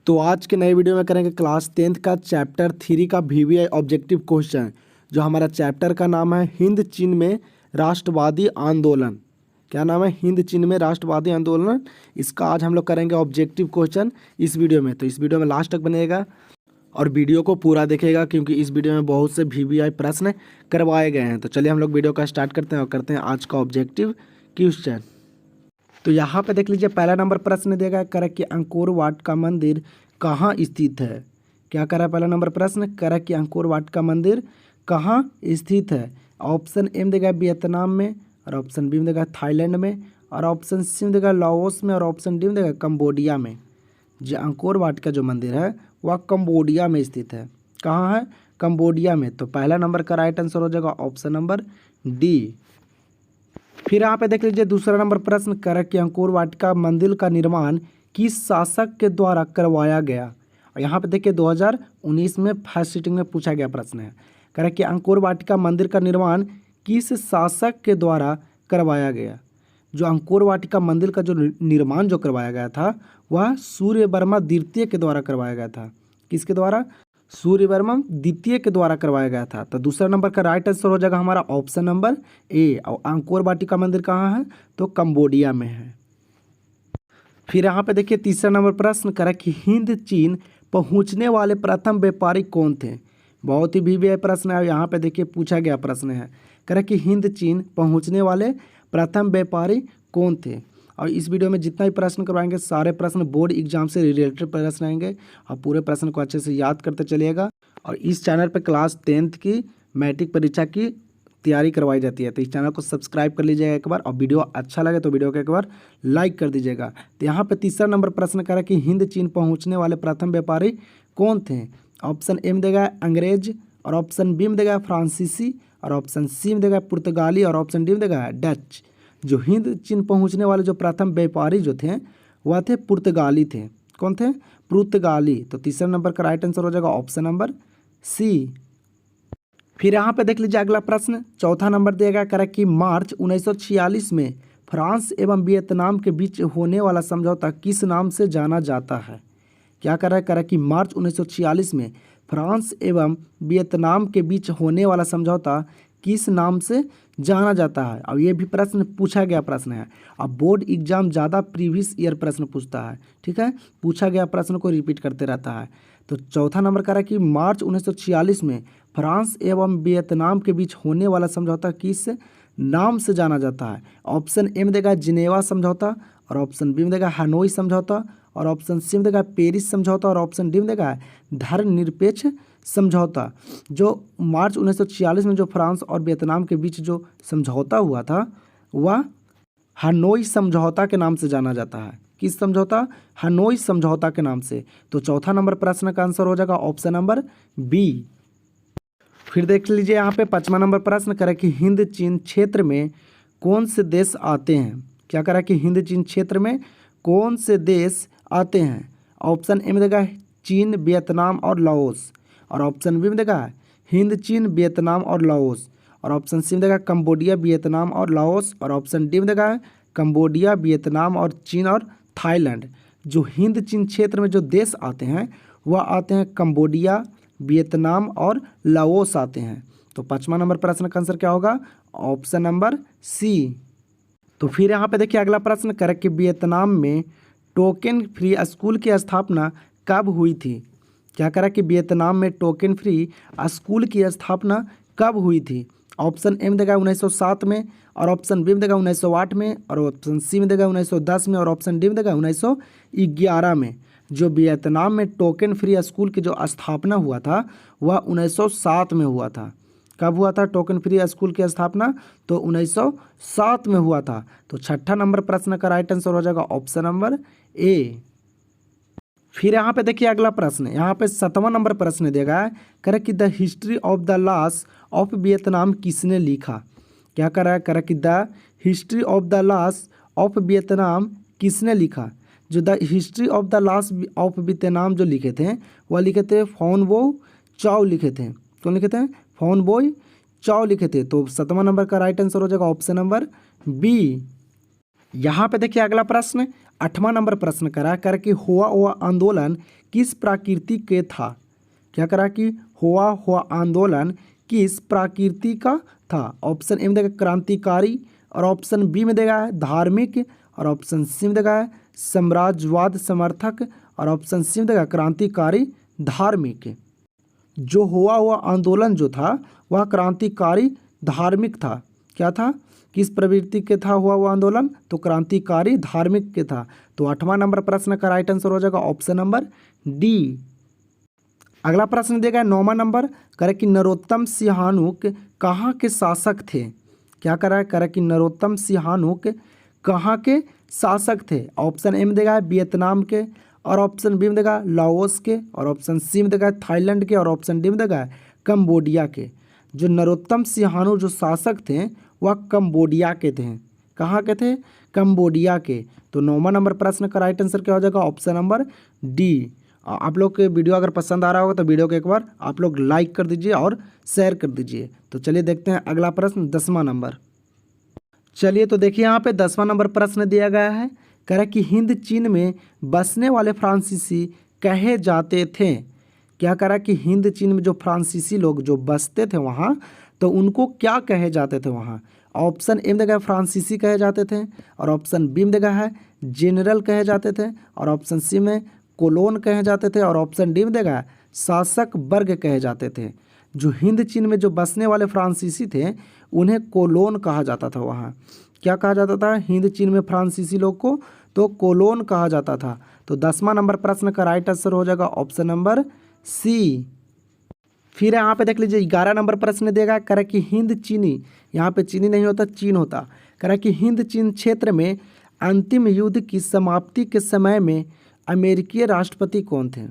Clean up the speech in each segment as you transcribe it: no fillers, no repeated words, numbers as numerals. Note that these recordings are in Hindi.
तो आज के नए वीडियो में करेंगे क्लास 10th का चैप्टर 3 का VVI ऑब्जेक्टिव क्वेश्चन। जो हमारा चैप्टर का नाम है हिंद चीन में राष्ट्रवादी आंदोलन। क्या नाम है? हिंद चीन में राष्ट्रवादी आंदोलन। इसका आज हम लोग करेंगे ऑब्जेक्टिव क्वेश्चन इस वीडियो में। तो इस वीडियो में लास्ट तक बनेगा और वीडियो को पूरा देखेगा, क्योंकि इस वीडियो में बहुत से VVI प्रश्न करवाए गए हैं। तो चलिए हम लोग वीडियो का स्टार्ट करते हैं और करते हैं आज का ऑब्जेक्टिव क्वेश्चन। तो यहाँ पे देख लीजिए, पहला नंबर प्रश्न दिया गया, करें कि अंकोर वाट का मंदिर कहाँ स्थित है। क्या करा पहला नंबर प्रश्न, करें कि अंकोर वाट का मंदिर कहाँ स्थित है। ऑप्शन एम देगा वियतनाम में, और ऑप्शन बी में देगा थाईलैंड में, और ऑप्शन सी में देगा लाओस में, और ऑप्शन डी में देगा कंबोडिया में। जो अंकोर वाट का जो मंदिर है वह कंबोडिया में स्थित है। कहाँ है? कंबोडिया में। तो पहला नंबर का राइट आंसर हो जाएगा ऑप्शन नंबर डी। फिर यहाँ पे देख लीजिए दूसरा नंबर प्रश्न, करें कि अंकोर वाटिका मंदिर का निर्माण किस शासक के द्वारा करवाया गया। और यहाँ पे देखिए 2019 में फर्स्ट सिटिंग में पूछा गया प्रश्न है। करें कि अंकोर वाटिका मंदिर का निर्माण किस शासक के द्वारा करवाया गया। जो अंकोर वाटिका मंदिर का जो निर्माण जो करवाया गया था वह सूर्यवर्मा द्वितीय के द्वारा करवाया गया था। किसके द्वारा? सूर्यवर्मा द्वितीय के द्वारा करवाया गया था। तो दूसरा नंबर का राइट आंसर हो जाएगा हमारा ऑप्शन नंबर ए। और अंकोर वाटिका मंदिर कहाँ है? तो कंबोडिया में है। फिर यहाँ पे देखिए तीसरा नंबर प्रश्न, करें कि हिंद चीन पहुँचने वाले प्रथम व्यापारी कौन थे। बहुत ही VVI प्रश्न है। यहाँ पे देखिए पूछा गया प्रश्न है, करें कि हिंद चीन पहुँचने वाले प्रथम व्यापारी कौन थे। और इस वीडियो में जितना भी प्रश्न करवाएंगे सारे प्रश्न बोर्ड एग्जाम से रिलेटेड प्रश्न आएंगे, और पूरे प्रश्न को अच्छे से याद करते चलिएगा। और इस चैनल पर क्लास 10th की मैट्रिक परीक्षा की तैयारी करवाई जाती है। तो इस चैनल को सब्सक्राइब कर लीजिएगा एक बार, और वीडियो अच्छा लगे तो वीडियो को एक बार लाइक कर दीजिएगा। तो यहाँ पर तीसरा नंबर प्रश्न करें कि हिंद चीन पहुँचने वाले प्रथम व्यापारी कौन थे। ऑप्शन ए में देगा अंग्रेज, और ऑप्शन बी में देगा फ्रांसीसी, और ऑप्शन सी में देगा पुर्तगाली, और ऑप्शन डी में देगा डच। जो हिंद चीन पहुंचने वाले जो प्रथम व्यापारी जो थे वह थे पुर्तगाली थे। कौन थे? पुर्तगाली। तो तीसरा नंबर का राइट आंसर हो जाएगा ऑप्शन नंबर सी। फिर यहाँ पे देख लीजिए अगला प्रश्न, चौथा नंबर दिया गया, करें कि मार्च 1946 में फ्रांस एवं वियतनाम के बीच होने वाला समझौता किस नाम से जाना जाता है। क्या करें कि मार्च 1946 में फ्रांस एवं वियतनाम के बीच होने वाला समझौता किस नाम से जाना जाता है। और ये भी प्रश्न पूछा गया प्रश्न है। अब बोर्ड एग्जाम ज़्यादा प्रीवियस ईयर प्रश्न पूछता है, ठीक है, पूछा गया प्रश्न को रिपीट करते रहता है। तो चौथा नंबर कह रहा है कि मार्च 1946 में फ्रांस एवं वियतनाम के बीच होने वाला समझौता किस नाम से जाना जाता है। ऑप्शन ए में देगा जिनेवा समझौता, और ऑप्शन बी में देगा हनोई समझौता, और ऑप्शन सी में देगा पेरिस समझौता, और ऑप्शन डी में देगा धर्मनिरपेक्ष समझौता। जो मार्च 1946 में जो फ्रांस और वियतनाम के बीच जो समझौता हुआ था वह हनोई समझौता के नाम से जाना जाता है। किस समझौता? हनोई समझौता के नाम से। तो चौथा नंबर प्रश्न का आंसर हो जाएगा ऑप्शन नंबर बी। फिर देख लीजिए यहाँ पे पांचवा नंबर प्रश्न, करें कि हिंद चीन क्षेत्र में कौन से देश आते हैं। क्या करें कि हिंद चीन क्षेत्र में कौन से देश आते हैं। ऑप्शन ए में देगा चीन, वियतनाम और लाओस, और ऑप्शन बी में देगा हिंद चीन, वियतनाम और लाओस, और ऑप्शन सी में देगा कंबोडिया, वियतनाम और लाओस, और ऑप्शन डी में देगा कंबोडिया, वियतनाम और चीन और थाईलैंड। जो हिंद चीन क्षेत्र में जो देश आते हैं वह आते हैं कंबोडिया, वियतनाम और लाओस आते हैं। तो पांचवा नंबर प्रश्न का आंसर क्या होगा? Option number C. तो फिर यहाँ पे देखिए अगला प्रश्न, करें कि वियतनाम में टोकन फ्री स्कूल की स्थापना कब हुई थी। क्या करें कि वियतनाम में टोकन फ्री स्कूल की स्थापना कब हुई थी। ऑप्शन ए में देगा 1907 में, और ऑप्शन बी में देगा 1908 में, और ऑप्शन सी में देगा 1910 में, और ऑप्शन डी में देगा 1911 में। जो वियतनाम में टोकन फ्री स्कूल की जो स्थापना हुआ था वह 1907 में हुआ था। कब हुआ था टोकन फ्री स्कूल की स्थापना? तो 1907 में हुआ था। तो छठा नंबर प्रश्न का राइट आंसर हो जाएगा ऑप्शन नंबर ए। फिर यहाँ पे देखिए अगला प्रश्न, यहाँ पे 7वां नंबर प्रश्न दिया गया है, करें कि the history of the loss of Vietnam किसने लिखा। क्या करा है? करें कि the history of the loss of Vietnam किसने लिखा। जो the history of the loss of Vietnam जो लिखे थे वह लिखे थे फोन बो चाओ लिखे थे। कौन लिखे थे? फोन बोई चाओ लिखे थे। तो 7वां नंबर का राइट आंसर हो जाएगा ऑप्शन नंबर बी। यहाँ पे देखिए अगला प्रश्न, 8वां नंबर प्रश्न करा कर कि हुआ हुआ आंदोलन किस प्रकृति के था। क्या करा कि हुआ हुआ आंदोलन किस प्रकृति का था। ऑप्शन ए में देगा क्रांतिकारी, और ऑप्शन बी में देगा है धार्मिक, और ऑप्शन सी में देगा है साम्राज्यवाद समर्थक, और ऑप्शन सी में देगा क्रांतिकारी धार्मिक। जो हुआ आंदोलन जो था वह क्रांतिकारी धार्मिक था। क्या था, किस प्रवृत्ति के था हुआ आंदोलन, तो क्रांतिकारी धार्मिक के था। तो 8वां नंबर प्रश्न का राइट आंसर हो जाएगा ऑप्शन नंबर डी। अगला प्रश्न देगा 9वां नंबर, करे कि नरोत्तम सिंहानुक कहाँ के शासक थे। क्या करा करे कि नरोत्तम सिंहानुक कहाँ के शासक थे। ऑप्शन ए में देगा वियतनाम के, और ऑप्शन बी में देगा लाओस के, और ऑप्शन सी में देगा थाईलैंड के, और ऑप्शन डी में देगा कंबोडिया के। जो नरोत्तम सिंहानु जो शासक थे वह कंबोडिया के थे। कहाँ के थे, कंबोडिया के। तो 9वां नंबर प्रश्न का राइट आंसर क्या हो जाएगा ऑप्शन नंबर डी। आप लोग के वीडियो अगर पसंद आ रहा होगा तो वीडियो को एक बार आप लोग लाइक कर दीजिए और शेयर कर दीजिए। तो चलिए देखते हैं अगला प्रश्न 10वां नंबर। चलिए तो देखिए यहाँ पे 10वां नंबर प्रश्न दिया गया है, कह रहा है कि हिंद चीन में बसने वाले फ्रांसीसी कहे जाते थे। क्या कह रहा है कि हिंद चीन में जो फ्रांसीसी लोग जो बसते थे वहाँ, तो उनको क्या कहे जाते थे वहाँ। ऑप्शन ए में देगा फ्रांसीसी कहे जाते थे, और ऑप्शन बी में देगा है जनरल कहे जाते थे, और ऑप्शन सी में कोलोन कहे जाते थे, और ऑप्शन डी में देगा शासक वर्ग कहे जाते थे। जो हिंद चीन में जो बसने वाले फ्रांसीसी थे उन्हें कोलोन कहा जाता था। वहाँ क्या कहा जाता था हिंद चीन में फ्रांसीसी लोग को, तो कोलोन कहा जाता था। तो 10वां नंबर प्रश्न का राइट आंसर हो जाएगा ऑप्शन नंबर सी। फिर यहाँ पे देख लीजिए 11 नंबर प्रश्न देगा, कह रहा कि हिंद चीनी, यहाँ पे चीनी नहीं होता चीन होता, कह रहा कि हिंद चीन क्षेत्र में अंतिम युद्ध की समाप्ति के समय में अमेरिकी राष्ट्रपति कौन थे।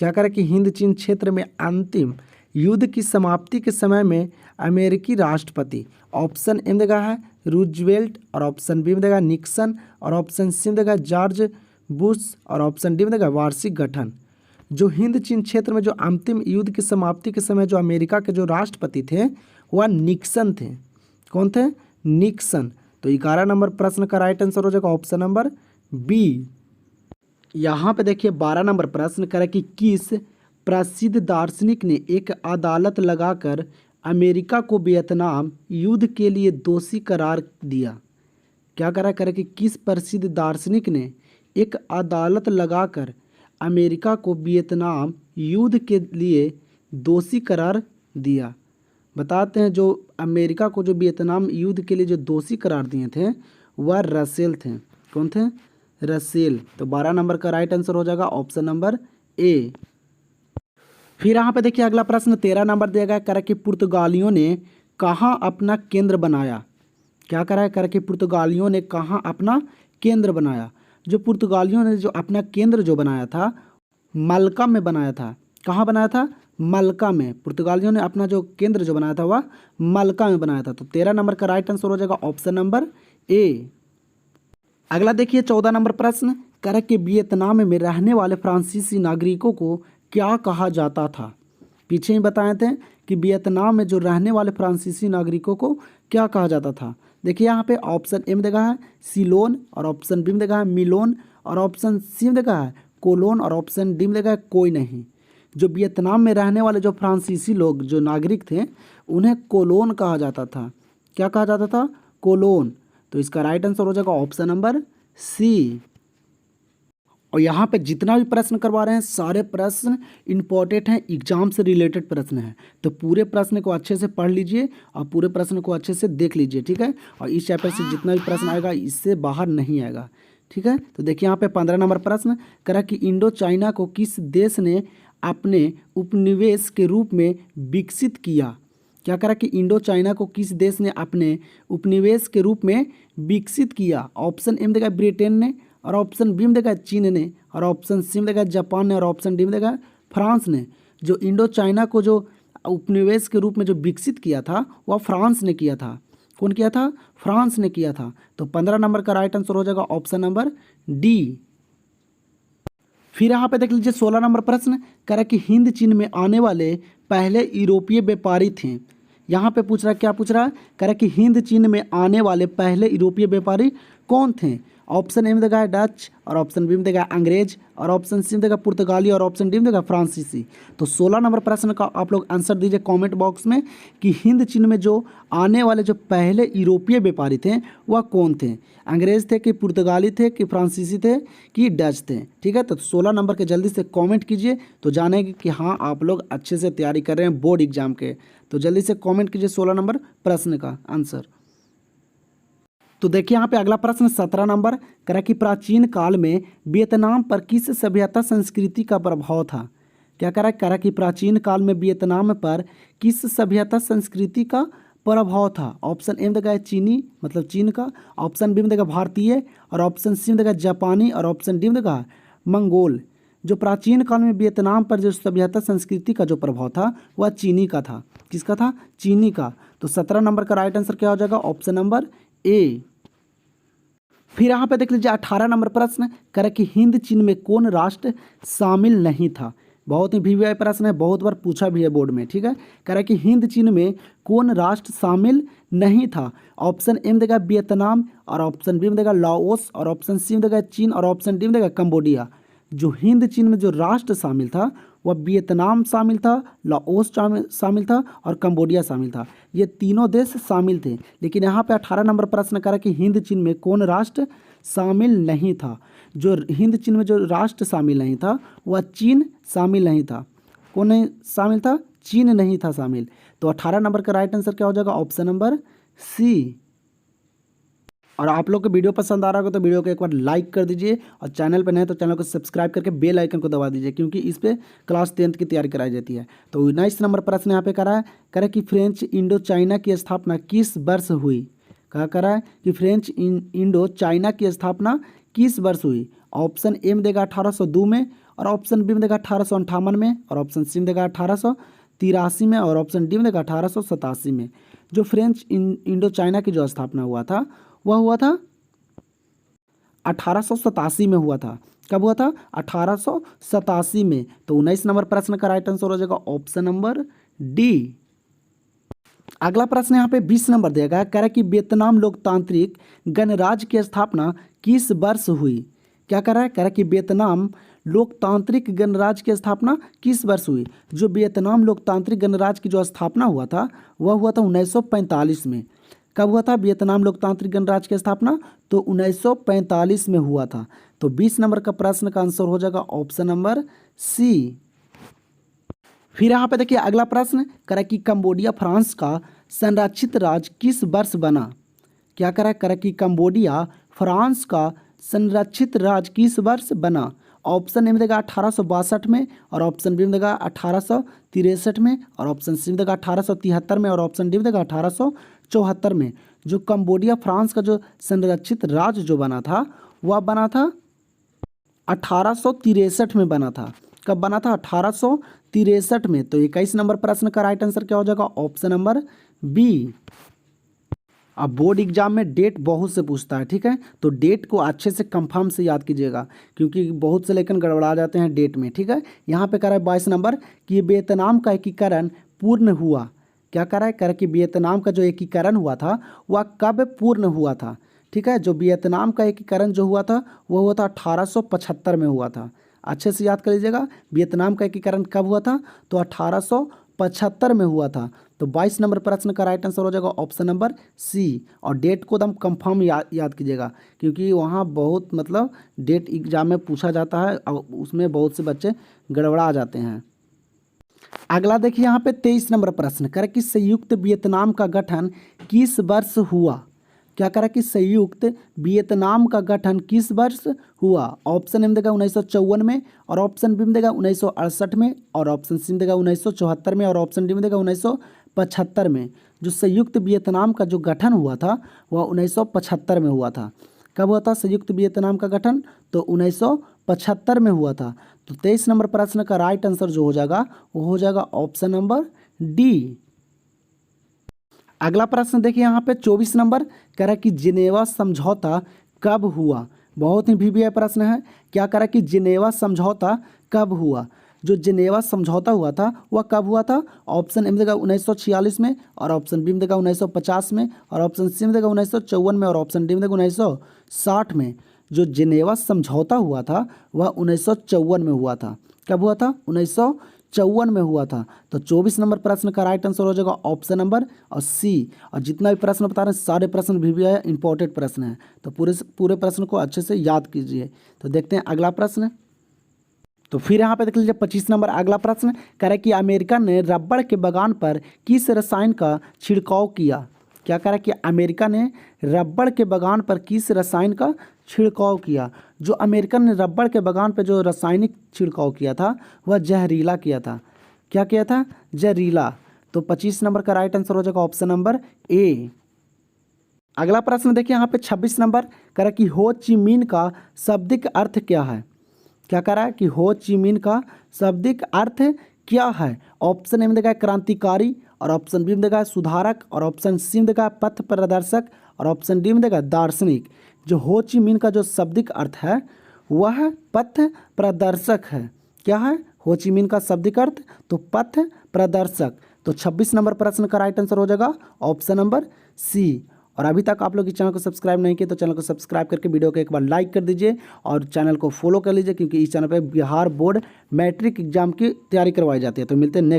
क्या कह रहा कि हिंद चीन क्षेत्र में अंतिम युद्ध की समाप्ति के समय में अमेरिकी राष्ट्रपति। ऑप्शन ए में देगा है रूजवेल्ट, और ऑप्शन बी में देगा निक्सन, और ऑप्शन सी में देगा जॉर्ज बुश, और ऑप्शन डी में देगा वार्षिक गठन। जो हिंद चीन क्षेत्र में जो अंतिम युद्ध की समाप्ति के समय जो अमेरिका के जो राष्ट्रपति थे वह निक्सन थे। कौन थे, निक्सन। तो 11 नंबर प्रश्न का राइट आंसर हो जाएगा ऑप्शन नंबर बी। यहाँ पे देखिए 12 नंबर प्रश्न कह रहा है कि किस प्रसिद्ध दार्शनिक ने एक अदालत लगाकर अमेरिका को वियतनाम युद्ध के लिए दोषी करार दिया। क्या करा करे कि किस प्रसिद्ध दार्शनिक ने एक अदालत लगाकर अमेरिका को वियतनाम युद्ध के लिए दोषी करार दिया। बताते हैं जो अमेरिका को जो वियतनाम युद्ध के लिए जो दोषी करार दिए थे वह रसेल थे। कौन थे, रसेल। तो 12 नंबर का राइट आंसर हो जाएगा ऑप्शन नंबर ए। फिर यहाँ पे देखिए अगला प्रश्न 13 नंबर दिया गया, कह कि पुर्तगालियों ने कहाँ अपना केंद्र बनाया। क्या करा है, कह कि पुर्तगालियों ने कहाँ अपना केंद्र बनाया। जो पुर्तगालियों ने जो अपना केंद्र जो बनाया था मलका में बनाया था। कहाँ बनाया था, मलका में। पुर्तगालियों ने अपना जो केंद्र जो बनाया था वह मलका में बनाया था। तो 13 नंबर का राइट आंसर हो जाएगा ऑप्शन नंबर ए। अगला देखिए 14 नंबर प्रश्न, कह रहा कि वियतनाम में रहने वाले फ्रांसीसी नागरिकों को क्या कहा जाता था। पीछे ही बताए थे कि वियतनाम में जो रहने वाले फ्रांसीसी नागरिकों को क्या कहा जाता था। देखिए यहाँ पे ऑप्शन ए में देखा है सिलोन, और ऑप्शन बी में देखा है मिलोन, और ऑप्शन सी में देखा है कोलोन, और ऑप्शन डी में देखा है कोई नहीं। जो वियतनाम में रहने वाले जो फ्रांसीसी लोग जो नागरिक थे उन्हें कोलोन कहा जाता था। क्या कहा जाता था, कोलोन। तो इसका राइट आंसर हो जाएगा ऑप्शन नंबर सी। और यहाँ पे जितना भी प्रश्न करवा रहे हैं सारे प्रश्न इंपॉर्टेंट हैं, एग्जाम से रिलेटेड प्रश्न हैं। तो पूरे प्रश्न को अच्छे से पढ़ लीजिए और पूरे प्रश्न को अच्छे से देख लीजिए, ठीक है। और इस चैप्टर से जितना भी प्रश्न आएगा इससे बाहर नहीं आएगा, ठीक है। तो देखिए यहाँ पे 15 नंबर प्रश्न करा कि इंडो चाइना को किस देश ने अपने उपनिवेश के रूप में विकसित किया। क्या करा कि इंडो चाइना को किस देश ने अपने उपनिवेश के रूप में विकसित किया। ऑप्शन ए में देगा ब्रिटेन ने, और ऑप्शन बी में देगा चीन ने, और ऑप्शन सी में देगा जापान ने, और ऑप्शन डी में देगा फ्रांस ने। जो इंडो चाइना को जो उपनिवेश के रूप में जो विकसित किया था वह फ्रांस ने किया था। कौन किया था, फ्रांस ने किया था। तो 15 नंबर का राइट आंसर हो जाएगा ऑप्शन नंबर डी। फिर यहाँ पे देख लीजिए 16 नंबर प्रश्न कह रहा है कि हिंद चीन में आने वाले पहले यूरोपीय व्यापारी थे। यहाँ पे पूछ रहा है, क्या पूछ रहा है, कह रहा है कि हिंद चीन में आने वाले पहले यूरोपीय व्यापारी कौन थे? ऑप्शन ए में देगा है डच, और ऑप्शन बी में देगा है अंग्रेज, और ऑप्शन सी में देगा पुर्तगाली, और ऑप्शन डी में देगा फ्रांसीसी। तो 16 नंबर प्रश्न का आप लोग आंसर दीजिए कमेंट बॉक्स में कि हिंद चीन में जो आने वाले जो पहले यूरोपीय व्यापारी थे वह कौन थे? अंग्रेज थे कि पुर्तगाली थे कि फ्रांसीसी थे कि डच थे? ठीक है, तो 16 नंबर के जल्दी से कॉमेंट कीजिए तो जानेंगे कि हाँ आप लोग अच्छे से तैयारी कर रहे हैं बोर्ड एग्जाम के। तो जल्दी से कॉमेंट कीजिए 16 नंबर प्रश्न का आंसर। तो देखिए यहाँ पे अगला प्रश्न 17 नंबर करा कि प्राचीन काल में वियतनाम पर किस सभ्यता संस्कृति का प्रभाव था? क्या करा कि प्राचीन काल में वियतनाम पर किस सभ्यता संस्कृति का प्रभाव था? ऑप्शन ए में देगा है चीनी, मतलब चीन का, ऑप्शन बी में देगा भारतीय, और ऑप्शन सी में देगा जापानी, और ऑप्शन डी में देगा मंगोल। जो प्राचीन काल में वियतनाम पर जो सभ्यता संस्कृति का जो प्रभाव था वह चीनी का था। किसका था? चीनी का। तो 17 नंबर का राइट आंसर क्या हो जाएगा? Option number A. फिर यहाँ पे देख लीजिए 18 नंबर प्रश्न करे कि हिंद चीन में कौन राष्ट्र शामिल नहीं था? बहुत ही वीवीआई प्रश्न है, बहुत बार पूछा भी है बोर्ड में। ठीक है, करे कि हिंद चीन में कौन राष्ट्र शामिल नहीं था? ऑप्शन ए में देगा वियतनाम, और ऑप्शन बी में देगा लाओस, और ऑप्शन सी में देगा चीन, और ऑप्शन डी में देगा कंबोडिया। जो हिंद चीन में जो राष्ट्र शामिल था वह वियतनाम शामिल था, लाओस शामिल था, और कंबोडिया शामिल था। ये तीनों देश शामिल थे। लेकिन यहाँ पे 18 नंबर प्रश्न करा कि हिंद चीन में कौन राष्ट्र शामिल नहीं था? जो हिंद चीन में जो राष्ट्र शामिल नहीं था वह चीन शामिल नहीं था। कौन नहीं शामिल था? चीन नहीं था शामिल। तो 18 नंबर का राइट आंसर क्या हो जाएगा? Option number C. और आप लोग को वीडियो पसंद आ रहा होगा तो वीडियो को एक बार लाइक कर दीजिए, और चैनल पर नए तो चैनल को सब्सक्राइब करके बेल आइकन को दबा दीजिए, क्योंकि इस पे क्लास 10th की तैयारी कराई जाती है। तो 19 नंबर प्रश्न यहाँ पे करा है, करे कि फ्रेंच इंडो चाइना की स्थापना किस वर्ष हुई? कहा करा है कि फ्रेंच इंडो चाइना की स्थापना किस वर्ष हुई? ऑप्शन ए में देगा 1802 में, और ऑप्शन बी में देगा 1858 में, और ऑप्शन सी में देगा 1883 में, और ऑप्शन डी में देगा 1887 में। जो फ्रेंच इंडो चाइना की जो स्थापना हुआ था वह हुआ था 1887 में हुआ था। कब हुआ था? 1887 में। तो 19 नंबर प्रश्न का राइट आंसर हो जाएगा ऑप्शन नंबर डी। अगला प्रश्न यहाँ पे 20 नंबर दिया गया, कह रहा है कि वियतनाम लोकतांत्रिक गणराज्य की स्थापना किस वर्ष हुई? क्या कह रहा है? कह रहा है कि वियतनाम लोकतांत्रिक गणराज्य की स्थापना किस वर्ष हुई? जो वियतनाम लोकतांत्रिक गणराज्य की जो स्थापना हुआ था वह हुआ था 1945 में। कब हुआ था वियतनाम लोकतांत्रिक गणराज्य की स्थापना? तो 1945 में हुआ था। तो 20 नंबर का प्रश्न का आंसर हो जाएगा ऑप्शन नंबर सी। फिर यहाँ पे देखिए अगला प्रश्न करा कि कंबोडिया फ्रांस का संरक्षित राज्य किस वर्ष बना? क्या करा कि कंबोडिया फ्रांस का संरक्षित राज्य किस वर्ष बना? ऑप्शन ए में देगा 1862 में, और ऑप्शन बी में देगा 1863 में, और ऑप्शन सी में देगा 1873 में, और ऑप्शन डी में देगा 1874 में। जो कंबोडिया फ्रांस का जो संरक्षित राज्य जो बना था वह बना था 1863 में बना था। कब बना था? 1863 में। तो 21 नंबर प्रश्न का राइट आंसर क्या हो जाएगा? Option number B. अब बोर्ड एग्जाम में डेट बहुत से पूछता है, ठीक है, तो डेट को अच्छे से कंफर्म से याद कीजिएगा, क्योंकि बहुत से लेखन गड़बड़ा जाते हैं डेट में। ठीक है, यहाँ पे कह रहा है 22 नंबर कि वियतनाम का एकीकरण पूर्ण हुआ। क्या कह रहा है? कह रहा है कि वियतनाम का जो एकीकरण हुआ था वह कब पूर्ण हुआ था? ठीक है, जो वियतनाम का एकीकरण जो हुआ था वह हुआ था 1875 में हुआ था। अच्छे से याद कर लीजिएगा, वियतनाम का एकीकरण कब हुआ था? तो 1875 में हुआ था। तो 22 नंबर प्रश्न का राइट आंसर हो जाएगा ऑप्शन नंबर सी। और डेट को एकदम कंफर्म याद कीजिएगा, क्योंकि वहाँ बहुत मतलब डेट एग्जाम में पूछा जाता है और उसमें बहुत से बच्चे गड़बड़ा जाते हैं। अगला देखिए यहाँ पे 23 नंबर प्रश्न करे कि संयुक्त वियतनाम का गठन किस वर्ष हुआ? क्या करा कि संयुक्त वियतनाम का गठन किस वर्ष हुआ? ऑप्शन ए में देगा 1954 में, और ऑप्शन बी में देगा 1968 में, और ऑप्शन सी में देगा 1974 में, और ऑप्शन डी में देगा 1975 में। जो संयुक्त वियतनाम का जो गठन हुआ था वह 1975 में हुआ था। कब हुआ था संयुक्त वियतनाम का गठन? तो 1975 में हुआ था। तो 23 नंबर प्रश्न का राइट आंसर जो हो जाएगा वो हो जाएगा ऑप्शन नंबर डी। अगला प्रश्न देखिए यहाँ पे 24 नंबर कह रहा है कि जिनेवा समझौता कब हुआ? बहुत ही वीवीआई प्रश्न है। क्या कह रहा है कि जिनेवा समझौता कब हुआ? जो जिनेवा समझौता हुआ था वह कब हुआ था? ऑप्शन ए में देगा 1946 में, और ऑप्शन बी में देगा 1950 में, और ऑप्शन सी में देगा 1954 में, और ऑप्शन डी में देगा 1960 में। जो जिनेवा समझौता हुआ था वह 1954 में हुआ था। कब हुआ था? 1954 में हुआ था। तो 24 नंबर प्रश्न का राइट आंसर हो जाएगा ऑप्शन नंबर और सी। और जितना भी प्रश्न बता रहे हैं सारे प्रश्न भी है इंपॉर्टेंट प्रश्न है, तो पूरे प्रश्न को अच्छे से याद कीजिए। तो देखते हैं अगला प्रश्न। तो फिर यहाँ पे देख लीजिए 25 नंबर अगला प्रश्न कह रहा है कि अमेरिका ने रबड़ के बागान पर किस रसायन का छिड़काव किया? क्या कह रहा है कि अमेरिका ने रबड़ के बागान पर किस रसायन का छिड़काव किया? जो अमेरिका ने रबड़ के बागान पर जो रासायनिक छिड़काव किया था वह जहरीला किया था। क्या किया था? जहरीला। तो 25 नंबर का राइट आंसर हो जाएगा ऑप्शन नंबर ए। अगला प्रश्न देखिए यहाँ पे 26 नंबर कह रहा है कि हो ची मिन का शाब्दिक अर्थ क्या है? क्या कह रहा है कि हो ची मिन का शाब्दिक अर्थ क्या है? ऑप्शन ए में देखा है क्रांतिकारी, और ऑप्शन बी में देखा है सुधारक, और ऑप्शन सी में देखा है पथ प्रदर्शक, और ऑप्शन डी में देखा है दार्शनिक। जो हो ची मिन का जो शाब्दिक अर्थ है वह पथ प्रदर्शक है। क्या है हो ची मिन का शाब्दिक अर्थ? तो पथ प्रदर्शक। तो 26 नंबर प्रश्न का राइट आंसर हो जाएगा ऑप्शन नंबर सी। और अभी तक आप लोग इस चैनल को सब्सक्राइब नहीं किए तो चैनल को सब्सक्राइब करके वीडियो को एक बार लाइक कर दीजिए और चैनल को फॉलो कर लीजिए, क्योंकि इस चैनल पे बिहार बोर्ड मैट्रिक एग्जाम की तैयारी करवाई जाती है। तो मिलते हैं नेक्स्ट